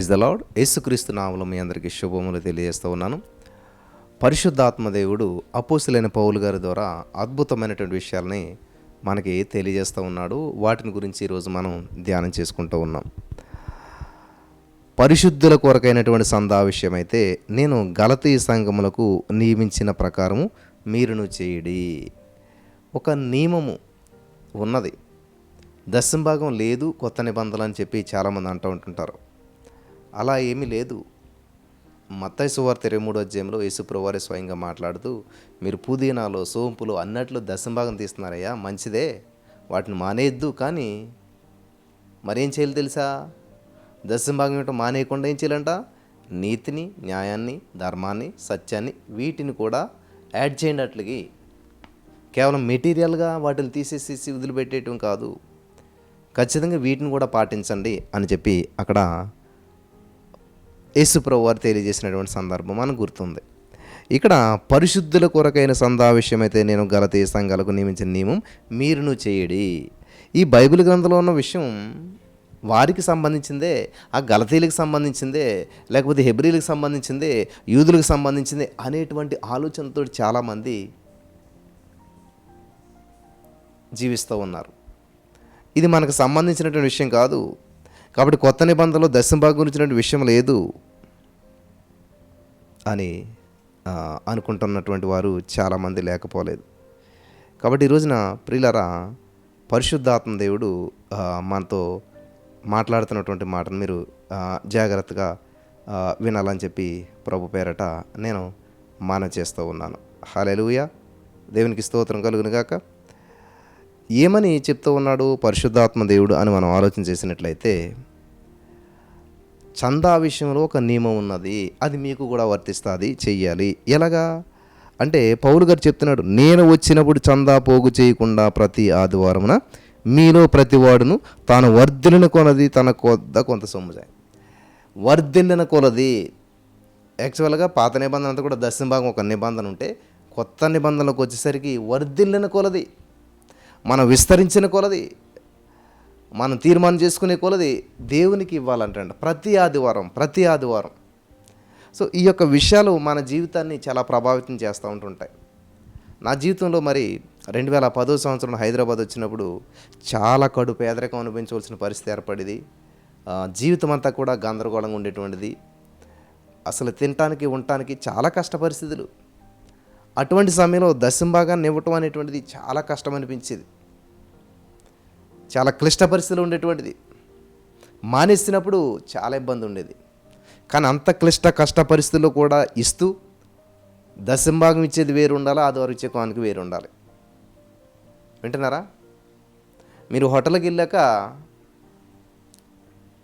Praise the lord. యేసుక్రీస్తు నామములో మీ అందరికీ శుభములు తెలియజేస్తూ ఉన్నాను. పరిశుద్ధాత్మ దేవుడు అపోస్తలులైన పౌలు గారి ద్వారా అద్భుతమైనటువంటి విషయాల్ని మనకి తెలియజేస్తూ ఉన్నాడు. వాటిని గురించి ఈరోజు మనం ధ్యానం చేసుకుంటూ ఉన్నాం. పరిశుద్ధుల కొరకైనటువంటి సందా విషయం అయితే, నేను గలతీ సంఘములకు నియమించిన ప్రకారము మీరును చేయుడి. ఒక నియమము ఉన్నది, దశంభాగం లేదు కొత్త నిబంధనలు అని చెప్పి చాలామంది అంటూ ఉంటుంటారు. అలా ఏమీ లేదు. మత్తయి సువార్త 23వ అధ్యాయంలో యేసుప్రభువారే స్వయంగా మాట్లాడుతూ, మీరు పుదీనాలో సోంపులో అన్నట్లు దశంభాగం తీస్తున్నారయ్యా, మంచిదే, వాటిని మానేయద్దు, కానీ మరేం చేయాలి తెలుసా? దశంభాగం ఏంటో మానేయకుండా ఏం చేయాలంట? నీతిని, న్యాయాన్ని, ధర్మాన్ని, సత్యాన్ని, వీటిని కూడా యాడ్ చేయండి. అట్లకి కేవలం మెటీరియల్గా వాటిని తీసేసి వదిలిపెట్టేయటం కాదు, ఖచ్చితంగా వీటిని కూడా పాటించండి అని చెప్పి అక్కడ యేసుప్రభు వారు తెలియజేసినటువంటి సందర్భం మనకు గుర్తుంది. ఇక్కడ పరిశుద్ధుల కొరకైన సందా విషయం అయితే, నేను గలతీ సంఘాలకు నియమించిన నియమం మీరును చేయడి. ఈ బైబిల్ గ్రంథంలో ఉన్న విషయం వారికి సంబంధించిందే, ఆ గలతీలకు సంబంధించిందే, లేకపోతే హెబ్రీలకు సంబంధించిందే, యూదులకు సంబంధించిందే అనేటువంటి ఆలోచనతో చాలామంది జీవిస్తూ ఉన్నారు. ఇది మనకు సంబంధించినటువంటి విషయం కాదు, కాబట్టి కొత్త నిబంధనలో దశంభాగం గురించినటువంటి విషయం లేదు అని అనుకుంటున్నటువంటి వారు చాలామంది లేకపోలేదు. కాబట్టి ఈ రోజున ప్రియులారా, పరిశుద్ధాత్మ దేవుడు మనతో మాట్లాడుతున్నటువంటి మాటను మీరు జాగ్రత్తగా వినాలని చెప్పి ప్రభు పేరట నేను మనవి చేస్తూ ఉన్నాను. హల్లెలూయా, దేవునికి స్తోత్రం కలుగును గాక. ఏమని చెప్తూ ఉన్నాడు పరిశుద్ధాత్మ దేవుడు అని మనం ఆలోచన చేసినట్లయితే, చందా విషయంలో ఒక నియమం ఉన్నది, అది మీకు కూడా వర్తిస్తుంది, చెయ్యాలి. ఎలాగా అంటే పౌలు గారు చెప్తున్నాడు, నేను వచ్చినప్పుడు చందా పోగు చేయకుండా ప్రతి ఆదివారమున మీలో ప్రతివాడును తాను వర్ధిల్లిన కొలది తన కొద్ద కొంత సొమ్ము చేయ. వర్ధిల్లిన కొలది యాక్చువల్గా పాత నిబంధన అంతా కూడా దశంభాగం ఒక నిబంధన ఉంటే, కొత్త నిబంధనలకు వచ్చేసరికి వర్ధిల్లిన కొలది, మనం విస్తరించిన కొలది, మనం తీర్మానం చేసుకునే కొలది దేవునికి ఇవ్వాలంటండి ప్రతి ఆదివారం. సో ఈ యొక్క విషయాలు మన జీవితాన్ని చాలా ప్రభావితం చేస్తూ ఉంటుంటాయి. నా జీవితంలో మరి 2010వ సంవత్సరం హైదరాబాద్ వచ్చినప్పుడు చాలా కడు పేదరికం అనుభవించవలసిన పరిస్థితి ఏర్పడింది. జీవితం అంతా కూడా గందరగోళంగా ఉండేటువంటిది. అసలు తినటానికి ఉండటానికి చాలా కష్ట పరిస్థితులు. అటువంటి సమయంలో దశంభాగాన్ని ఇవ్వటం అనేటువంటిది చాలా కష్టం అనిపించేది, చాలా క్లిష్ట పరిస్థితులు ఉండేటువంటిది. మానేసినప్పుడు చాలా ఇబ్బంది ఉండేది. కానీ అంత కష్ట పరిస్థితుల్లో కూడా ఇస్తూ దశంభాగం ఇచ్చేది వేరు ఉండాలి, ఆదివారం ఇచ్చే కానుక వేరు ఉండాలి. వింటున్నారా? మీరు హోటల్కి వెళ్ళాక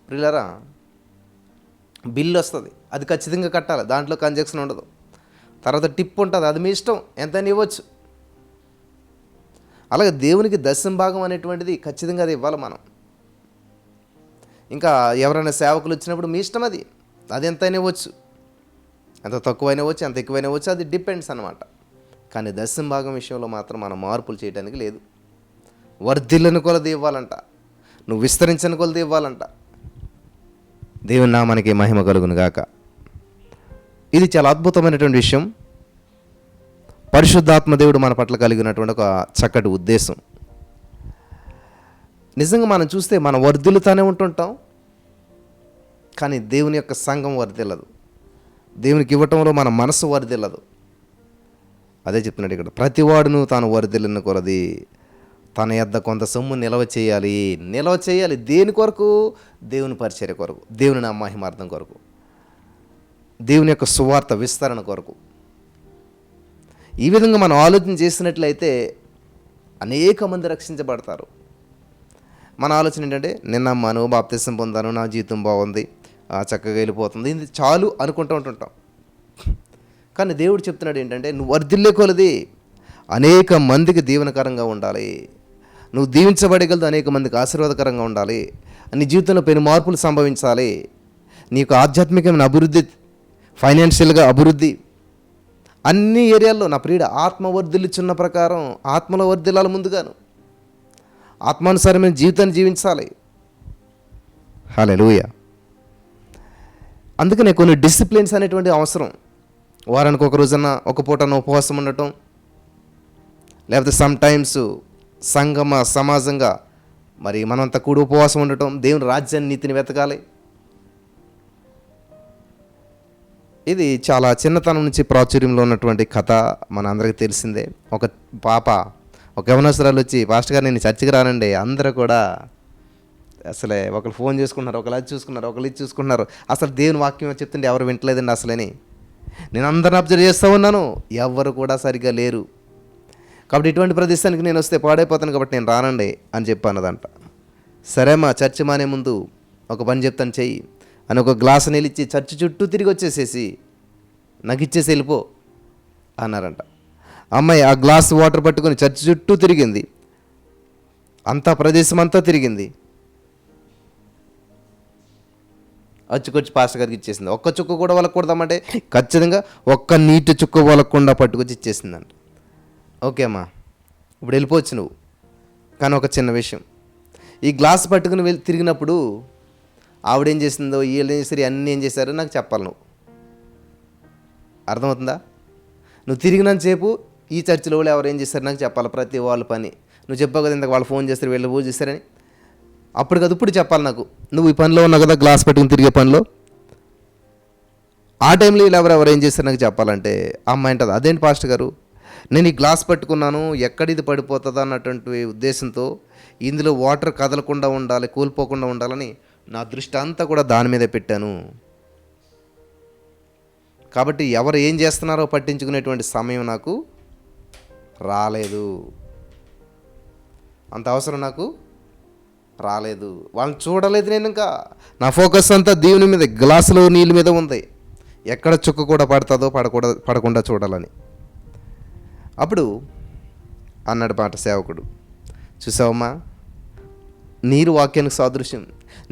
ప్రియులారా, బిల్లు వస్తుంది, అది ఖచ్చితంగా కట్టాలి, దాంట్లో కన్జెక్షన్ ఉండదు. తర్వాత టిప్ ఉంటుంది, అది మీ ఇష్టం, ఎంతైనా ఇవ్వచ్చు. అలాగే దేవునికి దశంభాగం అనేటువంటిది ఖచ్చితంగా అది ఇవ్వాలి మనం. ఇంకా ఎవరైనా సేవకులు వచ్చినప్పుడు మీ ఇష్టం, అది ఎంతైనా ఇవ్వచ్చు, ఎంత తక్కువైనా ఇవ్వచ్చు, ఎంత ఎక్కువైనా ఇవ్వచ్చు, అది డిపెండ్స్ అన్నమాట. కానీ దశంభాగం విషయంలో మాత్రం మనం మార్పులు చేయడానికి లేదు. వర్ధిల్లని కొలది ఇవ్వాలంట, నువ్వు విస్తరించని కొలది ఇవ్వాలంట. దేవుని నామానికి మహిమ కలుగును గాక. ఇది చాలా అద్భుతమైనటువంటి విషయం. పరిశుద్ధాత్మ దేవుడు మన పట్ల కలిగినటువంటి ఒక చక్కటి ఉద్దేశం. నిజంగా మనం చూస్తే మనం వర్ధిల్లుతానే ఉంటుంటాం, కానీ దేవుని యొక్క సంఘం వర్ధిల్లదు, దేవునికి ఇవ్వటంలో మన మనసు వర్ధిల్లదు. అదే చెప్తున్నాడు ఇక్కడ, ప్రతివాడును తాను వర్ధిల్లిన కొలది తన యొద్ద కొంత సొమ్ము నిల్వ చేయాలి. దేని కొరకు? దేవుని పరిచర్య కొరకు, దేవుని మహిమార్థం కొరకు, దేవుని యొక్క సువార్త విస్తరణ కొరకు. ఈ విధంగా మనం ఆలోచన చేసినట్లయితే అనేక మంది రక్షించబడతారు. మన ఆలోచన ఏంటంటే, నిన్న బాప్తిసం పొందాను, నా జీవితం బాగుంది, చక్కగా వెళ్ళిపోతుంది, ఇది చాలు అనుకుంటూ ఉంటుంటాం. కానీ దేవుడు చెప్తున్నాడు ఏంటంటే, నువ్వు వర్ధిల్లే కొలది అనేక మందికి దీవెనకరంగా ఉండాలి, నువ్వు దీవించబడగలదు, అనేక మందికి ఆశీర్వాదకరంగా ఉండాలి, నీ జీవితంలో పెను మార్పులు సంభవించాలి, నీకు ఆధ్యాత్మికమైన అభివృద్ధి, ఫైనాన్షియల్గా అభివృద్ధి, అన్ని ఏరియాల్లో నా ప్రియుడ ఆత్మ వర్ధిల్లుచున్న ప్రకారం ఆత్మలో వర్ధిల్లాలి. ముందుగాను ఆత్మానుసారమైన జీవితాన్ని జీవించాలి. హల్లెలూయా. అందుకనే కొన్ని డిసిప్లిన్స్ అనేటువంటి అవసరం. వారానికి ఒక రోజున ఒక పూటన ఉపవాసం ఉండటం, లేకపోతే సమ్టైమ్స్ సమాజంగా మరి మనంతా కూడి ఉపవాసం ఉండటం, దేవుని రాజ్యాన్ని నీతిని వెతకాలి. ఇది చాలా చిన్నతనం నుంచి ప్రాచుర్యంలో ఉన్నటువంటి కథ మన అందరికీ తెలిసిందే. ఒక పాప, ఒక యవనస్తురాలు వచ్చి, పాస్టర్ గారు నేను చర్చికి రానండి. అందరూ కూడా అసలే ఒకరు ఫోన్ చేసుకుంటున్నారు, ఒకరు అది చూసుకున్నారు, ఒకరు ఇది చూసుకుంటున్నారు. అసలు దేవుని వాక్యం చెప్తుంటే ఎవరు వింటలేదండి అసలని. నేను అందరిని అబ్జర్వ్ చేస్తూ ఉన్నాను, ఎవరు కూడా సరిగ్గా లేరు. కాబట్టి ఇటువంటి ప్రదేశానికి నేను వస్తే పాడైపోతాను, కాబట్టి నేను రానండి అని చెప్పన్నదంట. సరేమ్మా, చర్చి మానే ముందు ఒక పని చెప్తాను చెయ్యి అని ఒక గ్లాసు నీళ్ళు ఇచ్చి చర్చి చుట్టూ తిరిగి వచ్చేసేసి నాకు ఇచ్చేసి వెళ్ళిపో అన్నారంట. అమ్మాయి ఆ గ్లాస్ వాటర్ పట్టుకొని చర్చి చుట్టూ తిరిగింది, అంతా ప్రదేశం అంతా తిరిగింది, వచ్చుకొచ్చి పాస్టర్ గారికి ఇచ్చేసింది. ఒక్క చుక్క కూడా వలకూడదామంటే ఖచ్చితంగా ఒక్క నీటి చుక్క వలకుండా పట్టుకొచ్చి ఇచ్చేసిందంట. ఓకే అమ్మా, ఇప్పుడు వెళ్ళిపోవచ్చు నువ్వు. కానీ ఒక చిన్న విషయం, ఈ గ్లాస్ పట్టుకుని తిరిగినప్పుడు ఆవిడేం చేసిందో, వీళ్ళు ఏం చేశారు, అన్నీ ఏం చేశారో నాకు చెప్పాలి. నువ్వు అర్థమవుతుందా? నువ్వు తిరిగినంతసేపు ఈ చర్చిలో వాళ్ళు ఎవరు ఏం చేశారు నాకు చెప్పాలి, ప్రతి వాళ్ళ పని. నువ్వు చెప్పావు కదా ఇంతకు వాళ్ళు ఫోన్ చేస్తారు, వీళ్ళు పూజ చేస్తారని. అప్పుడు కదా ఇప్పుడు చెప్పాలి నాకు. నువ్వు ఈ పనిలో ఉన్నావు కదా, గ్లాస్ పట్టుకుని తిరిగే పనిలో, ఆ టైంలో వీళ్ళు ఎవరెవరు ఏం చేస్తారు నాకు చెప్పాలంటే అమ్మాయి అంటది, అదేంటి పాస్టర్ గారు, నేను ఈ గ్లాస్ పట్టుకున్నాను, ఎక్కడ ఇది పడిపోతుందా అన్నటువంటి ఉద్దేశంతో ఇందులో వాటర్ కదలకుండా ఉండాలి, కూలిపోకుండా ఉండాలని నా దృష్టి అంతా కూడా దాని మీదే పెట్టాను. కాబట్టి ఎవరు ఏం చేస్తున్నారో పట్టించుకునేటువంటి సమయం నాకు రాలేదు, అంత అవసరం నాకు రాలేదు. వాళ్ళని చూడలేదు నేను. ఇంకా నా ఫోకస్ అంతా దేవుని మీద, గ్లాసులో నీళ్ళ మీద ఉంది, ఎక్కడ చుక్క కూడా పడుతుందో పడకుండా చూడాలని. అప్పుడు అన్నాడు మాట సేవకుడు, చూసావమ్మా, నీరు వాక్యానికి సాదృశ్యం.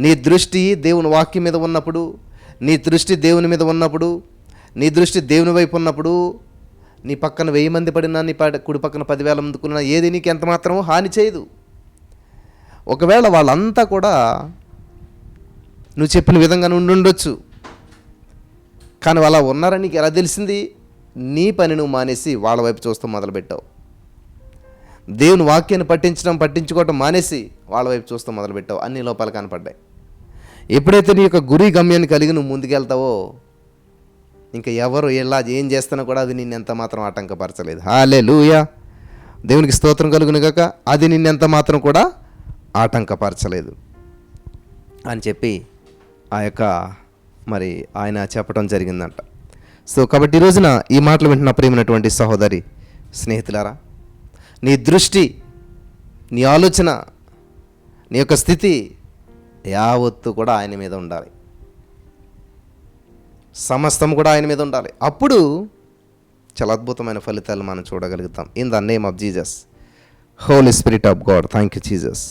నీ దృష్టి దేవుని వాక్యం మీద ఉన్నప్పుడు, నీ దృష్టి దేవుని మీద ఉన్నప్పుడు, నీ దృష్టి దేవుని వైపు ఉన్నప్పుడు, నీ పక్కన 1000 మంది పడినా, నీ కుడి పక్కన 10,000 మందికున్నా ఏది నీకు ఎంత మాత్రం హాని చేయదు. ఒకవేళ వాళ్ళంతా కూడా నువ్వు చెప్పిన విధంగా ఉండొచ్చు, కానీ వాళ్ళ ఉన్నారని నీకు ఎలా తెలిసింది? నీ పని నువ్వు మానేసి వాళ్ళ వైపు చూస్తూ మొదలుపెట్టావు. దేవుని వాక్యాన్ని పట్టించుకోవటం మానేసి వాళ్ళ వైపు చూస్తూ మొదలుపెట్టావు. అన్ని లోపాలు కనపడ్డాయి. ఎప్పుడైతే నీ యొక్క గురి గమ్యాన్ని కలిగి నువ్వు ముందుకెళ్తావో, ఇంకా ఎవరు ఎలా ఏం చేస్తున్నా కూడా అది నిన్నెంత మాత్రం ఆటంకపరచలేదు. హల్లెలూయా, దేవునికి స్తోత్రం కలుగును గాక. అది నిన్నెంత మాత్రం కూడా ఆటంకపరచలేదు అని చెప్పి మరి ఆయన చెప్పడం జరిగిందంట. సో కాబట్టి ఈ రోజున ఈ మాటలు వింటున్న ప్రియమైనటువంటి సహోదరి స్నేహితులారా, నీ దృష్టి, నీ ఆలోచన, నీ యొక్క స్థితి యావత్తు కూడా ఆయన మీద ఉండాలి. సమస్తం కూడా ఆయన మీద ఉండాలి. అప్పుడు చాలా అద్భుతమైన ఫలితాలు మనం చూడగలుగుతాం. In the name of Jesus, holy spirit of God, thank you Jesus,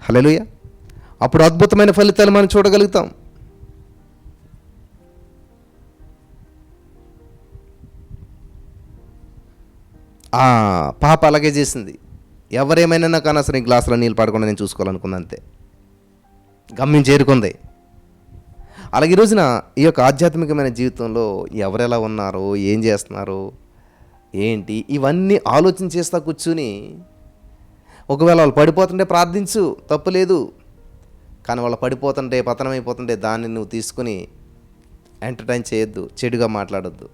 hallelujah. అప్పుడు అద్భుతమైన ఫలితాలు మనం చూడగలుగుతాం. ఆ పాప అలాగే చేసింది. ఎవరేమైనా నాకు అనవసరం, ఈ గ్లాసులో నీళ్ళు పడకుండా నేను చూసుకోవాలనుకుంది, అంతే, గమ్యం చేరుకుంది. అలాగే ఈ రోజున ఈ యొక్క ఆధ్యాత్మికమైన జీవితంలో ఎవరెలా ఉన్నారో, ఏం చేస్తున్నారో, ఏంటి, ఇవన్నీ ఆలోచన చేస్తా కూర్చుని, ఒకవేళ వాళ్ళు పడిపోతుంటే ప్రార్థించు, తప్పులేదు. కానీ వాళ్ళు పడిపోతుంటే, పతనం అయిపోతుంటే దాన్ని నువ్వు తీసుకుని ఎంటర్టైన్ చేయొద్దు, చెడుగా మాట్లాడొద్దు.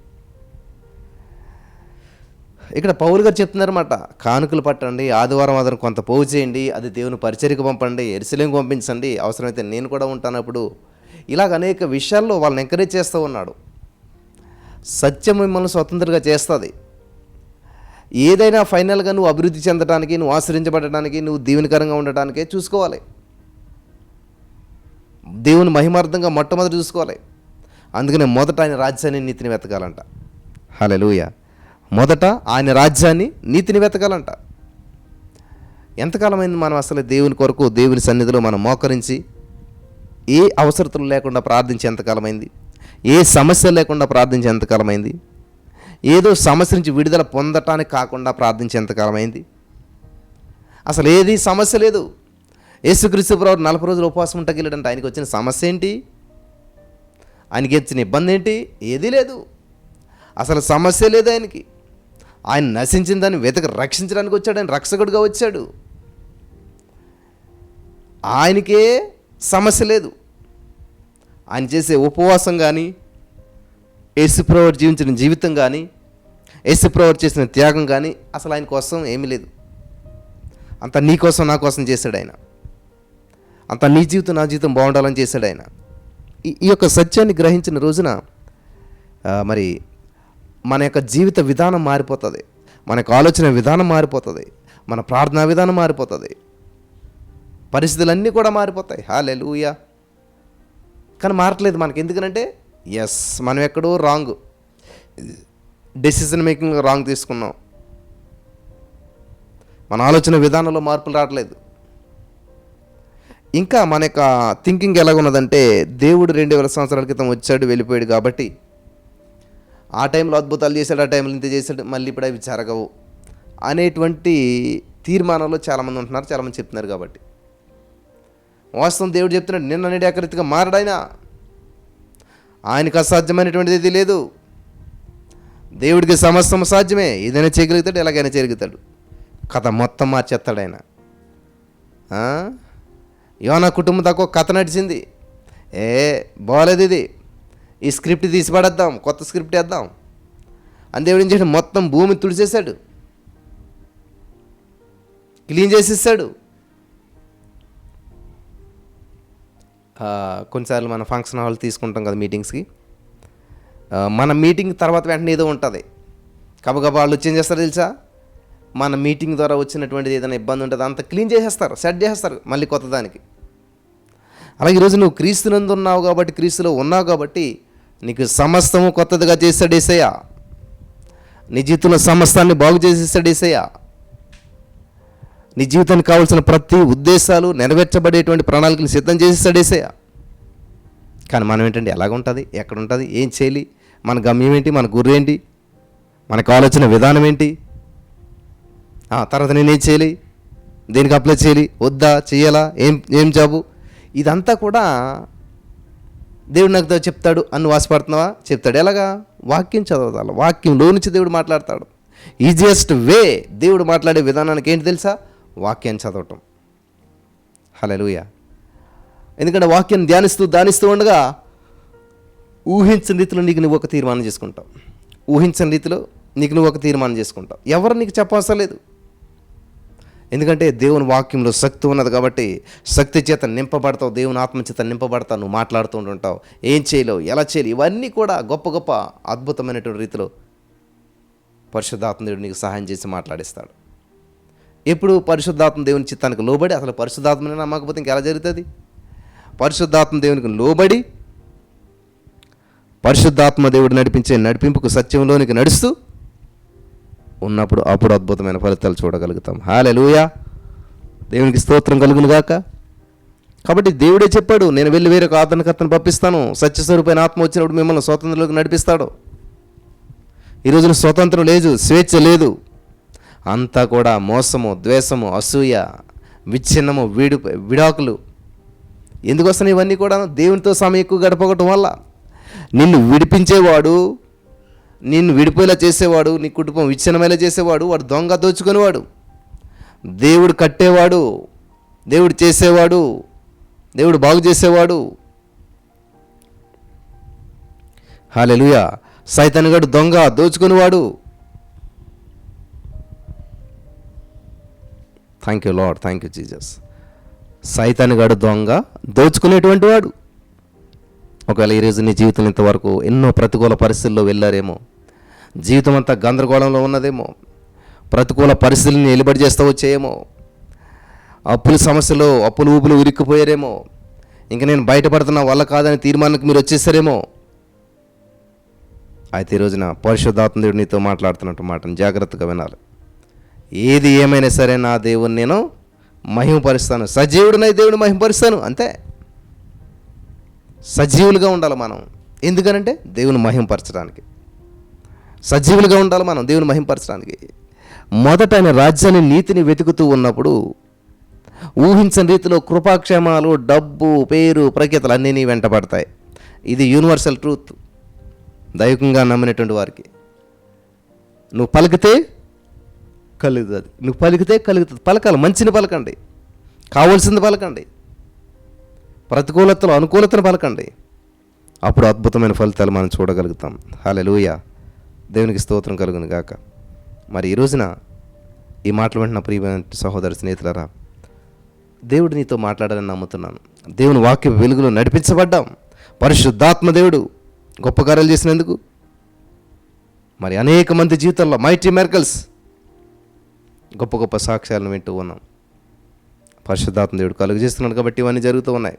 ఇక్కడ పౌలు గారు చెప్తున్నారన్నమాట, కానుకలు పట్టండి, ఆదివారం కొంత పోగు చేయండి, అది దేవుని పరిచర్యకు పంపండి, యెరూషలేముకు పంపించండి, అవసరమైతే నేను కూడా ఉంటానప్పుడు. ఇలాగ అనేక విషయాల్లో వాళ్ళని ఎంకరేజ్ చేస్తూ ఉన్నాడు. సత్యం మిమ్మల్ని స్వతంత్రంగా చేస్తుంది. ఏదైనా ఫైనల్గా నువ్వు అభివృద్ధి చెందడానికి, నువ్వు ఆశ్రయించబడటానికి, నువ్వు దీవెనకరంగా ఉండటానికే చూసుకోవాలి. దేవుని మహిమార్థంగా మొట్టమొదటి చూసుకోవాలి. అందుకనే మొదట ఆయన రాజ్యాన్ని, నీతిని వెతకాలంట. హల్లెలూయా. మొదట ఆయన రాజ్యాన్ని, నీతిని వెతకాలంట. ఎంతకాలమైంది మనం అసలు దేవుని కొరకు, దేవుని సన్నిధిలో మనం మోకరించి ఏ అవసరతలు లేకుండా ప్రార్థించి ఎంతకాలమైంది? ఏ సమస్య లేకుండా ప్రార్థించి ఎంతకాలమైంది? ఏదో సమస్య నుంచి విడుదల పొందటానికి కాకుండా ప్రార్థించి ఎంతకాలమైంది? అసలు ఏది సమస్య లేదు. యేసుక్రీస్తు ప్రభువు 40 రోజులు ఉపవాసం ఉండగలిగాడంటే ఆయనకు వచ్చిన సమస్య ఏంటి? ఆయనకి వచ్చిన ఇబ్బంది ఏంటి? ఏదీ లేదు, అసలు సమస్య లేదు ఆయనకి. ఆయన నశించిన దాన్ని రక్షించడానికి వచ్చాడు. ఆయన రక్షకుడిగా వచ్చాడు. ఆయనకే సమస్య లేదు. ఆయన చేసే ఉపవాసం కానీ, యేసుప్రభువు జీవించిన జీవితం కానీ, యేసుప్రభువు చేసిన త్యాగం కానీ అసలు ఆయన కోసం ఏమీ లేదు. అంత నీ కోసం నా కోసం చేశాడు ఆయన. అంత నీ జీవితం నా జీవితం బాగుండాలని చేశాడు ఆయన. ఈ యొక్క సత్యాన్ని గ్రహించిన రోజున మరి మన యొక్క జీవిత విధానం మారిపోతుంది, మన యొక్క ఆలోచన విధానం మారిపోతుంది, మన ప్రార్థనా విధానం మారిపోతుంది, పరిస్థితులన్నీ కూడా మారిపోతాయి. హల్లెలూయా. కానీ మారట్లేదు మనకి. ఎందుకనంటే మనం ఎక్కడో రాంగ్ డెసిషన్ మేకింగ్ రాంగ్ తీసుకున్నాం. మన ఆలోచన విధానంలో మార్పులు రావట్లేదు. ఇంకా మన యొక్క థింకింగ్ ఎలాగున్నదంటే, దేవుడు 2000 సంవత్సరాల క్రితం వచ్చాడు, వెళ్ళిపోయాడు కాబట్టి ఆ టైంలో అద్భుతాలు చేశాడు, ఆ టైంలో ఇంత చేశాడు, మళ్ళీ ఇప్పుడు అవి జరగవు అనేటువంటి తీర్మానంలో చాలామంది ఉంటున్నారు, చాలామంది చెప్తున్నారు. కాబట్టి వాస్తవం దేవుడు చెప్తున్నాడు, నిన్న నేడు ఏకరీతిగా మారడైనా ఆయనకు అసాధ్యమైనటువంటిది ఏది లేదు. దేవుడికి సమస్తం సాధ్యమే. ఏదైనా చేయగలుగుతాడు, ఎలాగైనా చేయగలుగుతాడు. కథ మొత్తం మార్చేస్తాడు ఆయన. యోనా కుటుంబం తక్కువ కథ నడిచింది. బాగోలేదు ఇది, ఈ స్క్రిప్ట్ తీసి పడేద్దాం, కొత్త స్క్రిప్ట్ వేద్దాం అని దేవుడు ఏం చేశాడు? మొత్తం భూమి తుడిచేశాడు, క్లీన్ చేసేసాడు. కొన్నిసార్లు మన ఫంక్షన్ హాల్ తీసుకుంటాం కదా మీటింగ్స్కి. మన మీటింగ్ తర్వాత వెంటనే ఏదో ఉంటుంది, కబగబా వాళ్ళు వచ్చి ఏం చేస్తారు తెలుసా? మన మీటింగ్ ద్వారా వచ్చినటువంటిది ఏదైనా ఇబ్బంది ఉంటుంది అంతా క్లీన్ చేసేస్తారు, సెట్ చేసేస్తారు మళ్ళీ కొత్త దానికి. అలాగే ఈరోజు నువ్వు క్రీస్తునందు ఉన్నావు కాబట్టి, క్రీస్తులో ఉన్నావు కాబట్టి నీకు సమస్తము కొత్తదిగా చేస్తాడు యేసయ్య. నీ జీవితంలో సమస్తాన్ని బాగు చేసేస్తాడు యేసయ్య. నీ జీవితానికి కావాల్సిన ప్రతి ఉద్దేశాలు నెరవేర్చబడేటువంటి ప్రణాళికలు సిద్ధం చేసేస్తాడు యేసయ్య. కానీ మనం ఏంటంటే ఎలాగ ఉంటుంది, ఎక్కడ ఉంటుంది, ఏం చేయాలి, మన గమ్యం ఏంటి, మన గుర్రు ఏంటి, మనకు ఆలోచన విధానం ఏంటి, తర్వాత నేనేం చేయాలి, దేనికి అప్లై చేయాలి, వద్దా, చేయాలా, ఏం జాబు, ఇదంతా కూడా దేవుడు నాకు చెప్తాడు అని వాసిపడుతున్నావా? చెప్తాడు. ఎలాగా? వాక్యం చదవాలి. వాక్యంలో నుంచి దేవుడు మాట్లాడతాడు. ఈజియెస్ట్ వే దేవుడు మాట్లాడే విధానానికి ఏంటి తెలుసా? వాక్యాన్ని చదవటం. హల్లెలూయా. ఎందుకంటే వాక్యాన్ని ధ్యానిస్తూ ఉండగా ఊహించిన రీతిలో నీకు నువ్వు ఒక తీర్మానం చేసుకుంటావు. ఊహించని రీతిలో నీకు నువ్వు ఒక తీర్మానం చేసుకుంటావు. ఎవరు నీకు చెప్పవసరం లేదు. ఎందుకంటే దేవుని వాక్యంలో శక్తి ఉన్నది కాబట్టి శక్తి చేత నింపబడతావు, దేవుని ఆత్మ చేత నింపబడతావు. నువ్వు మాట్లాడుతూ ఉంటావు, ఏం చేయలేవు, ఎలా చేయాలి, ఇవన్నీ కూడా గొప్ప గొప్ప అద్భుతమైనటువంటి రీతిలో పరిశుద్ధాత్మ దేవుడు నీకు సహాయం చేసి మాట్లాడిస్తాడు. ఎప్పుడు పరిశుద్ధాత్మ దేవుని చిత్తానికి లోబడి, అసలు పరిశుద్ధాత్మని నమ్మకపోతే ఇంకెలా జరుగుతుంది? పరిశుద్ధాత్మ దేవునికి లోబడి, పరిశుద్ధాత్మ దేవుడు నడిపించే నడిపింపుకు సత్యంలోనికి నడుస్తూ ఉన్నప్పుడు అప్పుడు అద్భుతమైన ఫలితాలు చూడగలుగుతాం. హల్లెలూయా. దేవునికి స్తోత్రం కలుగును గాక. కాబట్టి దేవుడే చెప్పాడు, నేను వెళ్ళి వేరొక ఆదరణకర్తను పంపిస్తాను, సత్యస్వరూపైన ఆత్మ వచ్చినప్పుడు మిమ్మల్ని స్వతంత్రంలోకి నడిపిస్తాడు. ఈరోజున స్వతంత్రం లేదు, స్వేచ్ఛ లేదు, అంతా కూడా మోసము, ద్వేషము, అసూయ, విచ్ఛిన్నము, విడాకులు. ఎందుకు వస్తున్నాయి ఇవన్నీ కూడా? దేవునితో సమయం ఎక్కువ గడపకటం వల్ల. నిన్ను విడిపించేవాడు, నిన్ను విడిపోయేలా చేసేవాడు, నీ కుటుంబం విచ్ఛిన్నమేలా చేసేవాడు వాడు దొంగ, దోచుకునేవాడు. దేవుడు కట్టేవాడు, దేవుడు చేసేవాడు, దేవుడు బాగు చేసేవాడు. హల్లెలూయా. సైతానుగాడు దొంగ, దోచుకునేవాడు. Thank you Lord, thank you Jesus. సైతానుగాడు దొంగ, దోచుకునేటువంటి వాడు. ఒకవేళ ఈరోజు నీ జీవితం ఇంతవరకు ఎన్నో ప్రతికూల పరిస్థితుల్లో వెళ్ళారేమో, జీవితం అంతా గందరగోళంలో ఉన్నదేమో, ప్రతికూల పరిస్థితులను నిలబడి చేస్తూ వచ్చేయేమో, అప్పుల సమస్యలో అప్పులు ఊపులు ఉరిక్కిపోయారేమో, ఇంక నేను బయటపడుతున్నా వల్ల కాదని తీర్మానానికి మీరు వచ్చేసారేమో. అయితే ఈ రోజున పరిశుద్ధాత్మ దేవుడు నీతో మాట్లాడుతున్నట్టు మాటను జాగ్రత్తగా వినాలి. ఏది ఏమైనా సరే నా దేవుని నేను మహిమపరుస్తాను, సజీవుడినై దేవుని మహిమపరుస్తాను. అంతే, సజీవులుగా ఉండాలి మనం. ఎందుకనంటే దేవుని మహిమపరచడానికి సజీవులుగా ఉండాలి మనం, దేవుని మహిమపరచడానికి. మొదట ఆయన రాజ్యాన్ని, నీతిని వెతుకుతూ ఉన్నప్పుడు ఊహించని రీతిలో కృపాక్షేమాలు, డబ్బు, పేరు, ప్రఖ్యాతలు అన్నీ నీ వెంట పడతాయి. ఇది యూనివర్సల్ ట్రూత్ దైవికంగా నమ్మినటువంటి వారికి. నువ్వు పలికితే కలుగుతుంది, నువ్వు పలికితే కలుగుతుంది. పలకాలి, మంచిని పలకండి, కావాల్సింది పలకండి, ప్రతికూలతలు అనుకూలతను పలకండి. అప్పుడు అద్భుతమైన ఫలితాలు మనం చూడగలుగుతాం. హల్లెలూయా, దేవునికి స్తోత్రం కలుగును గాక. మరి ఈ రోజున ఈ మాటలు వింటున్న ప్రియమైన సహోదర స్నేహితులారా, దేవుడు నీతో మాట్లాడాలని నమ్ముతున్నాను. దేవుని వాక్య వెలుగులో నడిపించబడ్డాం. పరిశుద్ధాత్మ దేవుడు గొప్ప కార్యాలు చేసినందుకు మరి అనేక మంది జీవితాల్లో మైటీ మిరకల్స్, గొప్ప గొప్ప సాక్ష్యాలను వింటూ ఉన్నాం. పరిశుద్ధాత్మ దేవుడు కలుగు చేస్తున్నాడు కాబట్టి ఇవన్నీ జరుగుతూ ఉన్నాయి.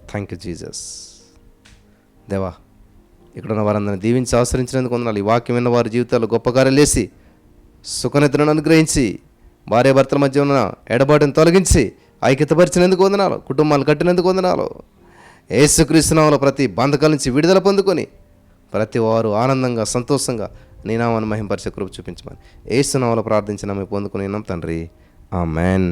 Thank you Jesus. దేవా, ఇక్కడ ఉన్న వారందరినీ దీవించి ఆశ్రయించినందుకు వందనాలు. ఈ వాక్యం విన్న వారి జీవితాల్లో గొప్ప కార్యాలు చేసి సుఖనిద్రను అనుగ్రహించి భార్యాభర్తల మధ్య ఉన్న ఎడబాటును తొలగించి ఐక్యతపరిచినందుకు వందనాలు. కుటుంబాలు కట్టినందుకు వందనాలు. యేసుక్రీస్తు నామములో ప్రతి బంధకాల నుంచి విడుదల పొందుకొని ప్రతి వారు ఆనందంగా సంతోషంగా నీ నామాన్ని మహింపరిచే కృప చూపించమని యేసు నామములో ప్రార్థించిన మేము పొందుకుని ఉన్నాం తండ్రి. ఆమెన్.